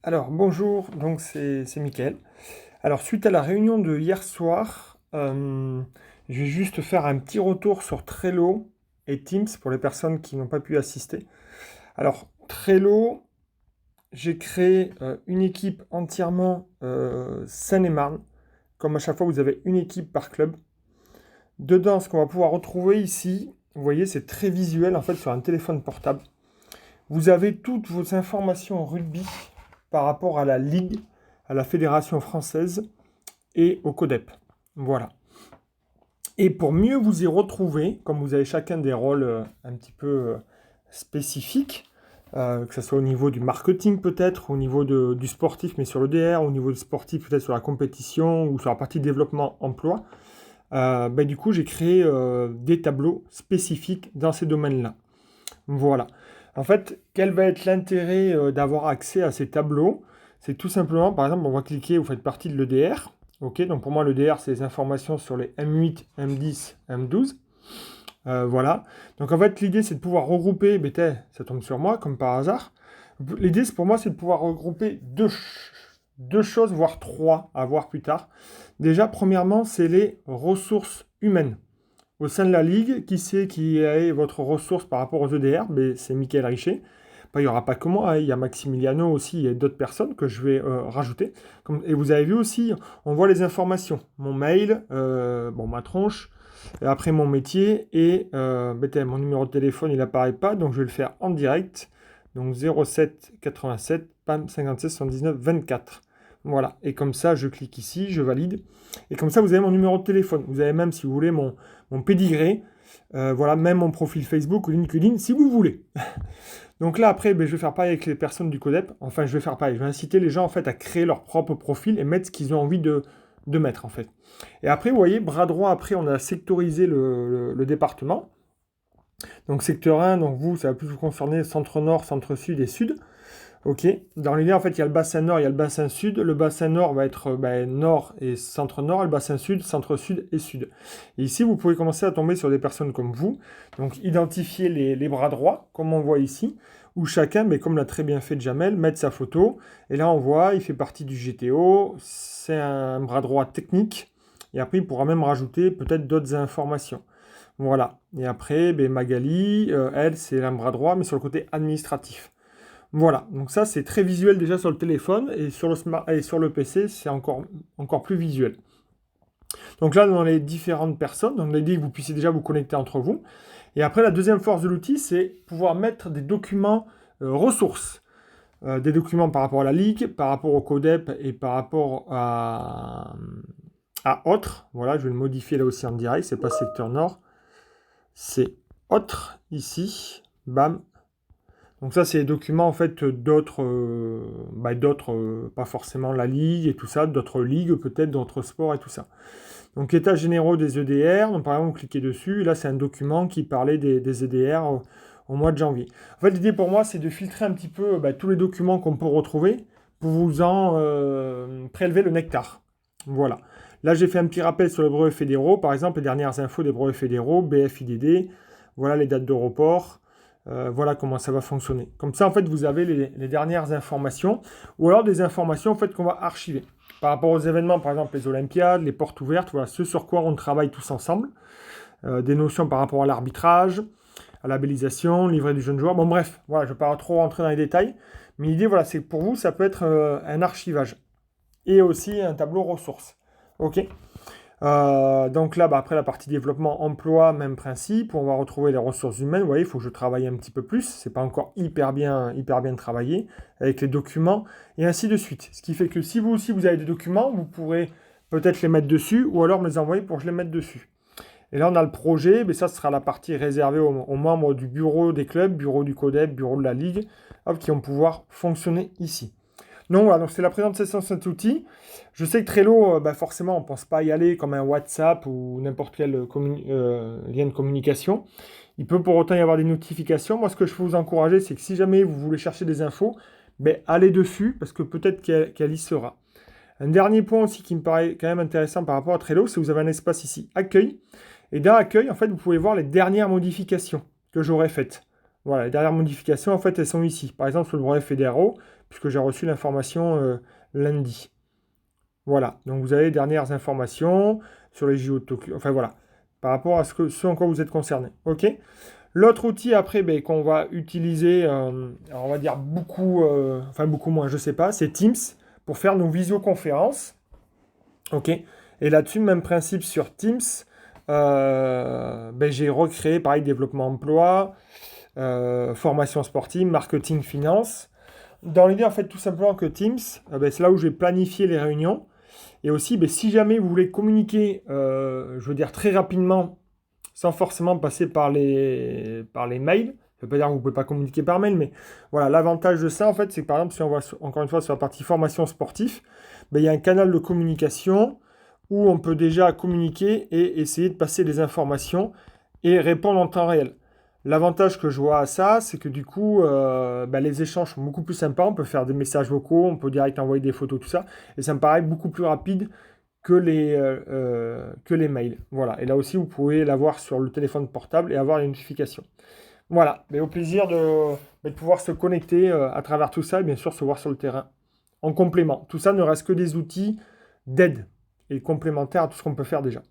Alors, bonjour, donc c'est Mickaël. Alors, suite à la réunion de hier soir, je vais juste faire un petit retour sur Trello et Teams pour les personnes qui n'ont pas pu assister. Alors, Trello, j'ai créé une équipe entièrement Seine-et-Marne. Comme à chaque fois, vous avez une équipe par club. Dedans, ce qu'on va pouvoir retrouver ici, vous voyez, c'est très visuel en fait sur un téléphone portable. Vous avez toutes vos informations rugby par rapport à la Ligue, à la Fédération française et au CODEP. Voilà. Et pour mieux vous y retrouver, comme vous avez chacun des rôles un petit peu spécifiques, que ce soit au niveau du marketing peut-être, au niveau du sportif mais sur le DR, au niveau du sportif peut-être sur la compétition ou sur la partie développement emploi, du coup j'ai créé des tableaux spécifiques dans ces domaines-là. Voilà. En fait, quel va être l'intérêt d'avoir accès à ces tableaux? C'est tout simplement, par exemple, on va cliquer, vous faites partie de l'EDR. Ok, donc pour moi, l'EDR, c'est les informations sur les M8, M10, M12. Voilà. Donc en fait, l'idée, c'est de pouvoir regrouper, ça tombe sur moi, comme par hasard. L'idée, pour moi, c'est de pouvoir regrouper deux choses, voire trois, à voir plus tard. Déjà, premièrement, c'est les ressources humaines. Au sein de la Ligue, qui c'est qui est votre ressource par rapport aux EDR? C'est Michael Richet. Il n'y aura pas que moi, hein, il y a Maximiliano aussi et d'autres personnes que je vais rajouter. Et vous avez vu aussi, on voit les informations. Mon mail, ma tronche, et après mon métier et mon numéro de téléphone, il n'apparaît pas, donc je vais le faire en direct. Donc 07 87 PAM 56 79 24. Voilà, et comme ça, je clique ici, je valide. Et comme ça, vous avez mon numéro de téléphone. Vous avez même, si vous voulez, mon pédigré. Voilà, même mon profil Facebook ou LinkedIn, si vous voulez. Donc là, après, je vais faire pareil avec les personnes du CODEP. Enfin, je vais faire pareil. Je vais inciter les gens, en fait, à créer leur propre profil et mettre ce qu'ils ont envie de mettre, en fait. Et après, vous voyez, bras droit, après, on a sectorisé le département. Donc, secteur 1, donc vous, ça va plus vous concerner centre-nord, centre-sud et sud. Ok. Dans l'idée, en fait, il y a le bassin nord, il y a le bassin sud. Le bassin nord va être nord et centre-nord, et le bassin sud, centre-sud et sud. Et ici, vous pouvez commencer à tomber sur des personnes comme vous. Donc, identifier les bras droits, comme on voit ici, où chacun, mais comme l'a très bien fait Jamel, met sa photo. Et là, on voit, il fait partie du GTO. C'est un bras droit technique. Et après, il pourra même rajouter peut-être d'autres informations. Voilà. Et après, Magali, elle, c'est un bras droit, mais sur le côté administratif. Voilà, donc ça c'est très visuel déjà sur le téléphone et sur le PC c'est encore plus visuel. Donc là dans les différentes personnes, donc l'idée que vous puissiez déjà vous connecter entre vous. Et après la deuxième force de l'outil c'est pouvoir mettre des documents ressources. Des documents par rapport à la Ligue, par rapport au CODEP et par rapport à autres. Voilà, je vais le modifier là aussi en direct, c'est pas secteur nord, c'est autres ici. Bam, donc ça, c'est les documents en fait d'autres, pas forcément la Ligue et tout ça, d'autres ligues peut-être, d'autres sports et tout ça. Donc états généraux des EDR, donc par exemple, vous cliquez dessus, et là c'est un document qui parlait des EDR au mois de janvier. En fait, l'idée pour moi, c'est de filtrer un petit peu tous les documents qu'on peut retrouver pour vous en prélever le nectar. Voilà. Là, j'ai fait un petit rappel sur les brevets fédéraux, par exemple, les dernières infos des brevets fédéraux, BFIDD, voilà les dates de report. Voilà comment ça va fonctionner. Comme ça, en fait, vous avez les dernières informations, ou alors des informations en fait qu'on va archiver. Par rapport aux événements, par exemple les Olympiades, les portes ouvertes, voilà, ce sur quoi on travaille tous ensemble. Des notions par rapport à l'arbitrage, à la labellisation, livret du jeune joueur. Bon, bref, voilà, je ne vais pas trop rentrer dans les détails. Mais l'idée, voilà, c'est que pour vous, ça peut être un archivage. Et aussi un tableau ressources. OK. Donc là, après la partie développement emploi, même principe, on va retrouver les ressources humaines. Vous voyez, il faut que je travaille un petit peu plus. C'est pas encore hyper bien travaillé avec les documents et ainsi de suite. Ce qui fait que si vous aussi vous avez des documents, vous pourrez peut-être les mettre dessus ou alors me les envoyer pour que je les mette dessus. Et là, on a le projet, mais ça ce sera la partie réservée aux membres du bureau des clubs, bureau du CODEP, bureau de la Ligue, qui vont pouvoir fonctionner ici. Donc voilà, donc c'est la présentation de cet outil. Je sais que Trello, forcément, on ne pense pas y aller comme un WhatsApp ou n'importe quel lien de communication. Il peut pour autant y avoir des notifications. Moi, ce que je peux vous encourager, c'est que si jamais vous voulez chercher des infos, allez dessus, parce que peut-être qu'elle y sera. Un dernier point aussi qui me paraît quand même intéressant par rapport à Trello, c'est que vous avez un espace ici, accueil. Et dans accueil, en fait, vous pouvez voir les dernières modifications que j'aurais faites. Voilà, les dernières modifications, en fait, elles sont ici. Par exemple, sur le brevet fédéraux, puisque j'ai reçu l'information lundi. Voilà, donc vous avez les dernières informations sur les JO de Tokyo, enfin voilà, par rapport à ce en quoi vous êtes concerné. Ok. L'autre outil après ben, qu'on va utiliser, alors on va dire beaucoup, enfin beaucoup moins, je sais pas, c'est Teams pour faire nos visioconférences. Ok. Et là-dessus, même principe sur Teams. Ben, j'ai recréé pareil développement emploi, formation sportive, marketing, finance. Dans l'idée, en fait, tout simplement que Teams, ben, c'est là où j'ai planifié les réunions. Et aussi, ben, si jamais vous voulez communiquer, je veux dire très rapidement, sans forcément passer par les mails, ça veut pas dire que vous ne pouvez pas communiquer par mail, mais voilà, l'avantage de ça, en fait, c'est que par exemple, si on va encore une fois sur la partie formation sportive, ben, il y a un canal de communication où on peut déjà communiquer et essayer de passer des informations et répondre en temps réel. L'avantage que je vois à ça, c'est que du coup, ben, les échanges sont beaucoup plus sympas. On peut faire des messages vocaux, on peut direct envoyer des photos, tout ça. Et ça me paraît beaucoup plus rapide que les mails. Voilà. Et là aussi, vous pouvez l'avoir sur le téléphone portable et avoir les notifications. Voilà. Mais au plaisir de pouvoir se connecter à travers tout ça et bien sûr se voir sur le terrain en complément. Tout ça ne reste que des outils d'aide et complémentaires à tout ce qu'on peut faire déjà.